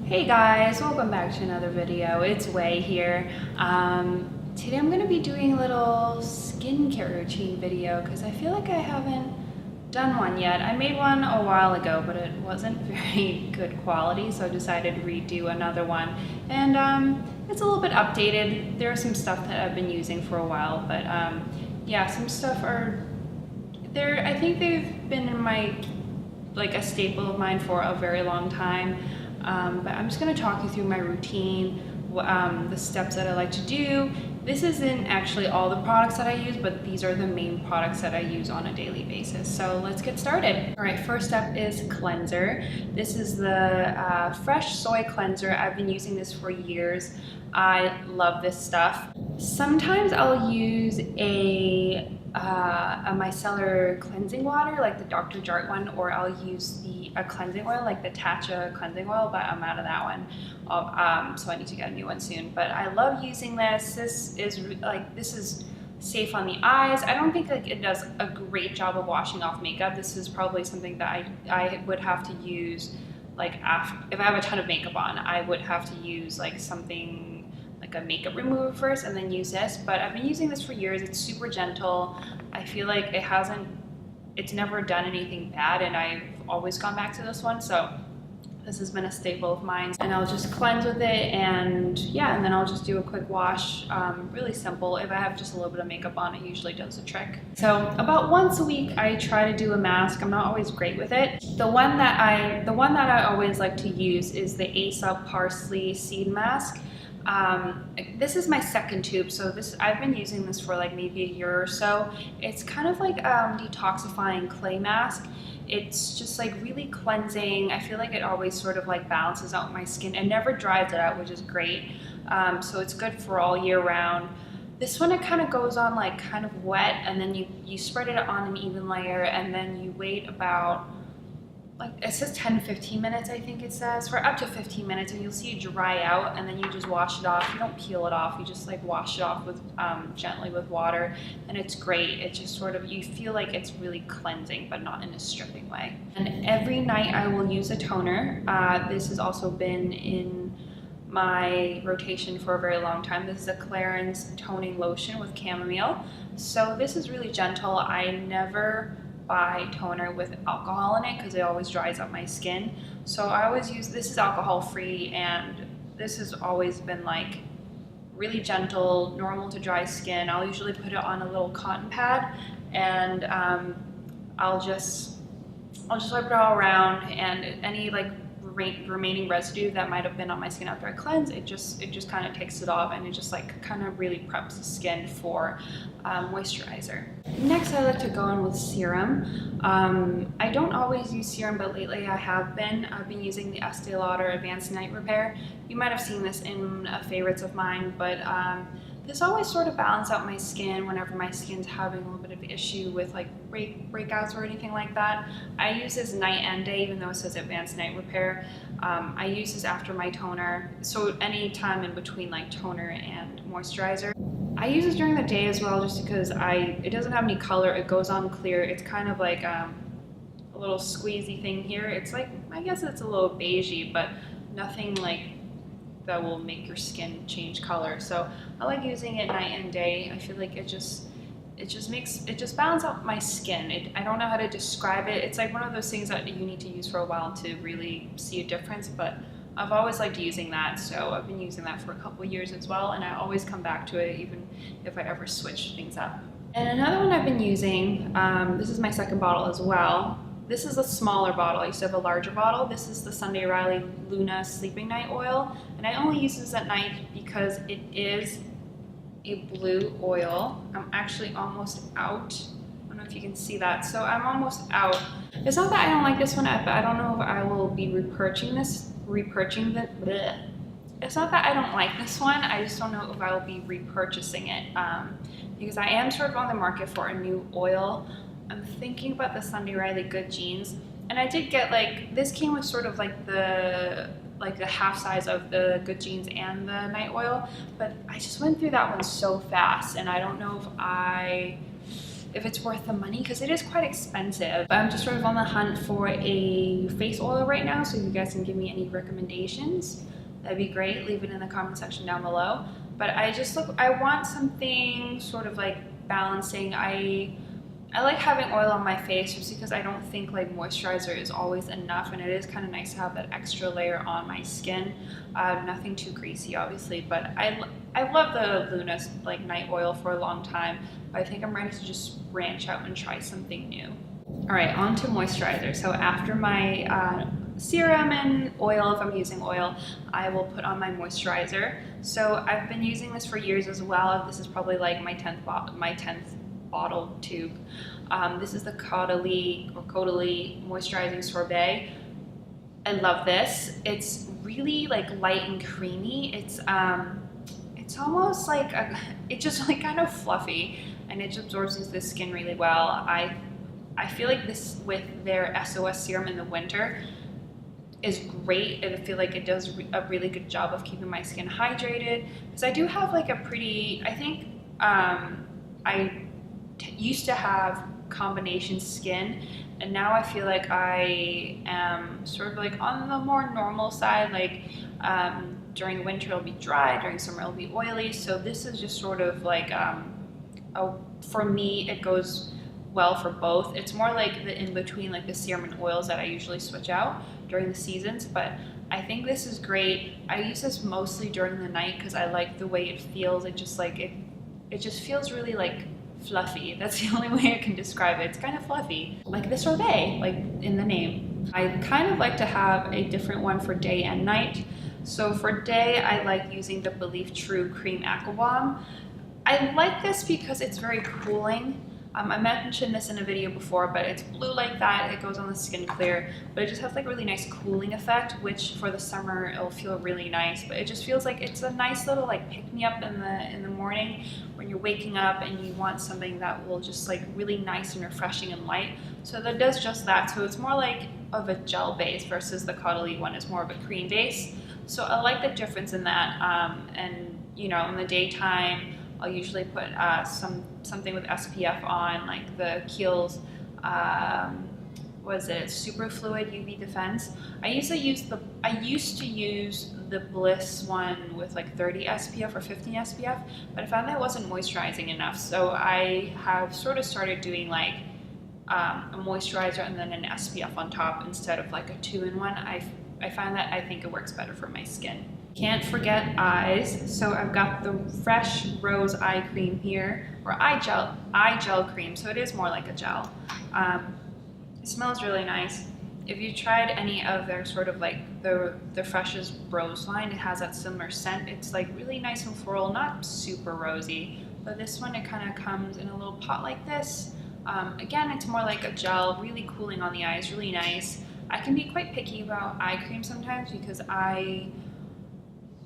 Hey guys, welcome back to another video. It's Way here. Today I'm going to be doing a little skincare routine video because I feel like I haven't done one yet. I made one a while ago, but it wasn't very good quality, so I decided to redo another one. And it's a little bit updated. There's some stuff that I've been using for a while, but yeah, some stuff are there. I think they've been in my a staple of mine for a very long time. But I'm just going to talk you through my routine, the steps that I like to do. This isn't actually all the products that I use, but these are the main products that I use on a daily basis. So let's get started. All right, first step is cleanser. This is the Fresh Soy Cleanser. I've been using this for years. I love this stuff. Sometimes I'll use a micellar cleansing water, like the Dr. Jart one, or I'll use a cleansing oil, like the Tatcha cleansing oil, but I'm out of that one. So I need to get a new one soon. But I love using this. This is safe on the eyes. I don't think it does a great job of washing off makeup. This is probably something that I would have to use if I have a ton of makeup on. I would have to use something like a makeup remover first and then use this, but I've been using this for years. It's super gentle. I feel like it's never done anything bad, and I've always gone back to this one, so this has been a staple of mine. And I'll just cleanse with it, and yeah, and then I'll just do a quick wash. Really simple. If I have just a little bit of makeup on, it usually does the trick. So about once a week I try to do a mask. I'm not always great with it. The one that I always like to use is the Aesop Parsley Seed Mask. This is my second tube, so I've been using this for maybe a year or so. It's kind of like detoxifying clay mask. It's just really cleansing. I feel like it always sort of balances out my skin and never dries it out, which is great. So it's good for all year round. This one, it kind of goes on kind of wet, and then you spread it on an even layer, and then you wait about it says 10 to 15 minutes, I think it says, for up to 15 minutes, and you'll see it dry out, and then you just wash it off. You don't peel it off, you just wash it off with gently with water, and it's great. It just sort of, you feel like it's really cleansing, but not in a stripping way. And every night I will use a toner. This has also been in my rotation for a very long time. This is a Clarins toning lotion with chamomile. So this is really gentle. I never buy toner with alcohol in it because it always dries up my skin. So I always use, this is alcohol free, and this has always been really gentle, normal to dry skin. I'll usually put it on a little cotton pad, and I'll just wipe it all around, and any remaining residue that might have been on my skin after I cleanse, it just kind of takes it off, and it just kind of really preps the skin for moisturizer. Next, I like to go in with serum. I don't always use serum, but lately I have been. I've been using the Estee Lauder Advanced Night Repair. You might have seen this in favorites of mine, but this always sort of balances out my skin whenever my skin's having a little bit of issue with breakouts or anything like that. I use this night and day, even though it says Advanced Night Repair. I use this after my toner, so any time in between toner and moisturizer. I use this during the day as well, just because it doesn't have any color. It goes on clear. It's kind of like a little squeezy thing here. It's I guess it's a little beigey, but nothing that will make your skin change color. So I like using it night and day. I feel like it just balances out my skin. I don't know how to describe it. It's one of those things that you need to use for a while to really see a difference, but I've always liked using that, so I've been using that for a couple years as well, and I always come back to it even if I ever switch things up. And another one I've been using, this is my second bottle as well. This is a smaller bottle. I used to have a larger bottle. This is the Sunday Riley Luna Sleeping Night Oil, and I only use this at night because it is a blue oil. I'm actually almost out. I don't know if you can see that. So I'm almost out. It's not that I don't like this one, but I don't know if I will be repurchasing this. It's not that I don't like this one. I just don't know if I will be repurchasing it because I am sort of on the market for a new oil. I'm thinking about the Sunday Riley Good Genes, and I did get this came with sort of the half size of the Good Genes and the night oil, but I just went through that one so fast, and I don't know if I if it's worth the money, because it is quite expensive. But I'm just sort of on the hunt for a face oil right now, so if you guys can give me any recommendations, that'd be great. Leave it in the comment section down below. But I want something sort of like balancing. I like having oil on my face just because I don't think like moisturizer is always enough, and it is kind of nice to have that extra layer on my skin. Nothing too greasy, obviously, but I love the Luna's like night oil for a long time, but I think I'm ready to just branch out and try something new. All right, on to moisturizer. So after my serum and oil, if I'm using oil, I will put on my moisturizer. So I've been using this for years as well. This is probably like my 10th bottle tube. This is the Caudalie Moisturizing Sorbet. I love this. It's really like light and creamy. It's almost like it's just like kind of fluffy, and it just absorbs into the skin really well. I feel like this with their SOS serum in the winter is great, and I feel like it does a really good job of keeping my skin hydrated, because I do have like a pretty, I think I used to have combination skin, and now I feel like I am sort of like on the more normal side. Like during winter it'll be dry, during summer it'll be oily, so this is just sort of like for me it goes well for both. It's more like the in between, like the serum and oils that I usually switch out during the seasons, but I think this is great. I use this mostly during the night because I like the way it feels. It just like it just feels really like fluffy. That's the only way I can describe it. It's kind of fluffy, like the sorbet, like in the name. I kind of like to have a different one for day and night. So for day, I like using the Belif True Cream Aqua Bomb. I like this because it's very cooling. I mentioned this in a video before, but it's blue like that. It goes on the skin clear, but it just has like a really nice cooling effect, which for the summer it'll feel really nice. But it just feels like it's a nice little like pick me up in the morning when you're waking up and you want something that will just like really nice and refreshing and light. So that does just that. So it's more like of a gel base versus the Caudalie one is more of a cream base. So I like the difference in that. And you know, in the daytime, I'll usually put something with SPF on, like the Kiehl's, was it Super Fluid UV Defense? I used to use the Bliss one with like 30 SPF or 15 SPF, but I found that wasn't moisturizing enough. So I have sort of started doing like a moisturizer and then an SPF on top instead of like a 2-in-1. I find that I think it works better for my skin. Can't forget eyes. So I've got the Fresh Rose Eye Cream here, or eye gel cream. So it is more like a gel. It smells really nice. If you tried any of their sort of like the Fresh's Rose line, it has that similar scent. It's like really nice and floral, not super rosy. But this one, it kind of comes in a little pot like this. Again, it's more like a gel, really cooling on the eyes, really nice. I can be quite picky about eye cream sometimes because I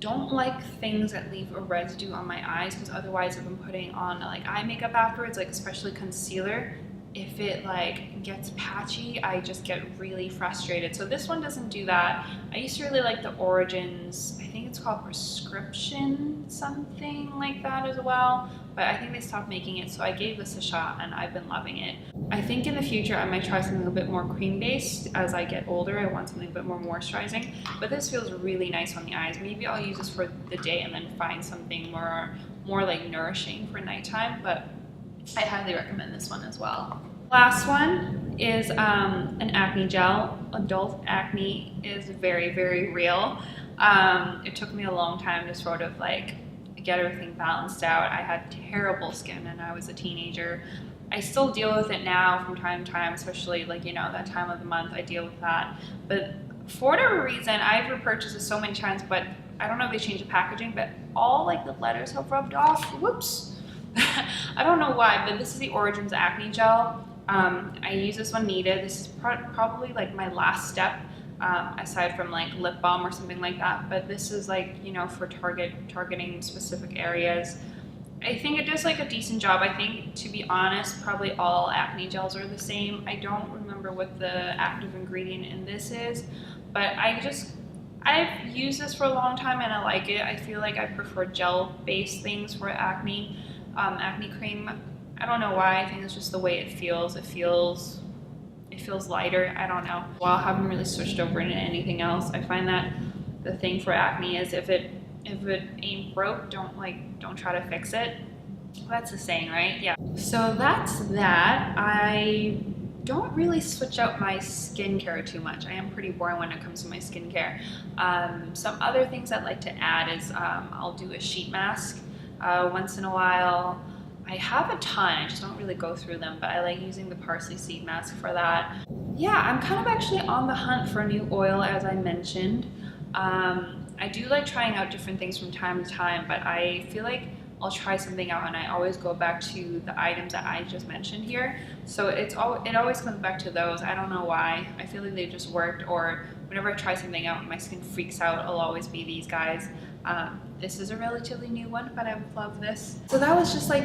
don't like things that leave a residue on my eyes, because otherwise if I'm putting on like eye makeup afterwards, like especially concealer, if it like gets patchy, I just get really frustrated. So this one doesn't do that. I used to really like the Origins, I think it's called Prescription, something like that as well, but I think they stopped making it, so I gave this a shot and I've been loving it. I think in the future I might try something a bit more cream based. As I get older, I want something a bit more moisturizing, but this feels really nice on the eyes. Maybe I'll use this for the day and then find something more like nourishing for nighttime, but I highly recommend this one as well. Last one is an acne gel. Adult acne is very, very real. It took me a long time to sort of like get everything balanced out. I had terrible skin and I was a teenager. I still deal with it now from time to time, especially like, you know, that time of the month I deal with that. But for whatever reason, I've repurchased this so many times, but I don't know if they changed the packaging, but all like the letters have rubbed off. Whoops. I don't know why, but this is the Origins Acne Gel. I use this when needed. This is probably like my last step, aside from like lip balm or something like that. But this is like, you know, for targeting specific areas. I think it does like a decent job. I think, to be honest, probably all acne gels are the same. I don't remember what the active ingredient in this is, but I've used this for a long time and I like it. I feel like I prefer gel-based things for acne cream. I don't know why. I think it's just the way it feels. It feels lighter. I don't know. While I haven't really switched over into anything else, I find that the thing for acne is if it ain't broke, don't try to fix it. That's the saying, right? Yeah. So that's that. I don't really switch out my skincare too much. I am pretty boring when it comes to my skincare. Some other things I'd like to add is I'll do a sheet mask once in a while. I have a ton, I just don't really go through them, but I like using the Parsley seed mask for that. Yeah, I'm kind of actually on the hunt for a new oil, as I mentioned. I do like trying out different things from time to time, but I feel like I'll try something out and I always go back to the items that I just mentioned here. So it always comes back to those. I don't know why. I feel like they just worked, or whenever I try something out and my skin freaks out, it'll always be these guys. This is a relatively new one, but I love this. So that was just like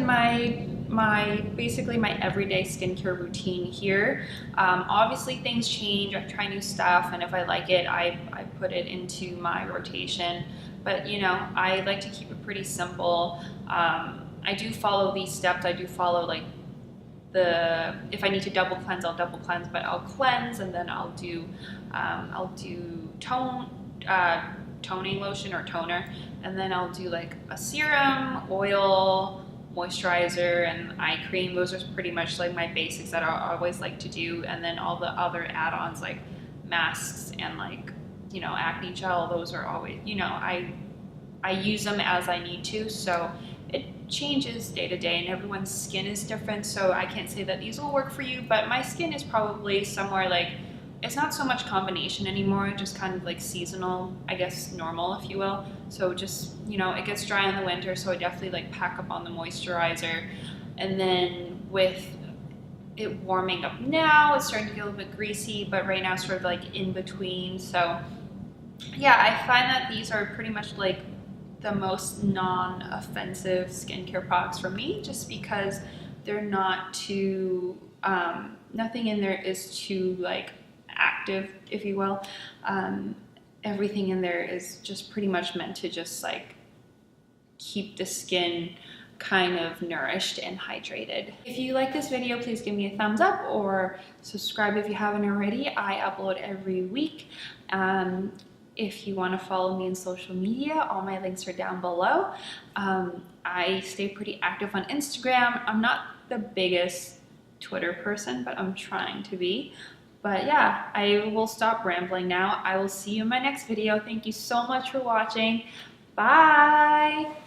basically my everyday skincare routine here. Obviously things change. I try new stuff, and if I like it, I put it into my rotation. But you know, I like to keep it pretty simple. I do follow these steps. I do follow like if I need to double cleanse, I'll double cleanse, but I'll cleanse and then I'll do toning lotion or toner, and then I'll do like a serum, oil, moisturizer, and eye cream. Those are pretty much like my basics that I always like to do, and then all the other add-ons like masks and like, you know, acne gel. Those are always, you know, I use them as I need to, so it changes day to day, and everyone's skin is different, so I can't say that these will work for you, but my skin is probably somewhere like, it's not so much combination anymore, just kind of like seasonal, I guess, normal, if you will. So just, you know, it gets dry in the winter, so I definitely like pack up on the moisturizer. And then with it warming up now, it's starting to get a little bit greasy, but right now sort of like in between. So yeah, I find that these are pretty much like the most non-offensive skincare products for me, just because they're not too, nothing in there is too like active, if you will. Everything in there is just pretty much meant to just like keep the skin kind of nourished and hydrated. If you like this video, please give me a thumbs up or subscribe if you haven't already. I upload every week. If you want to follow me on social media, all my links are down below. I stay pretty active on Instagram. I'm not the biggest Twitter person, but I'm trying to be. But yeah, I will stop rambling now. I will see you in my next video. Thank you so much for watching. Bye!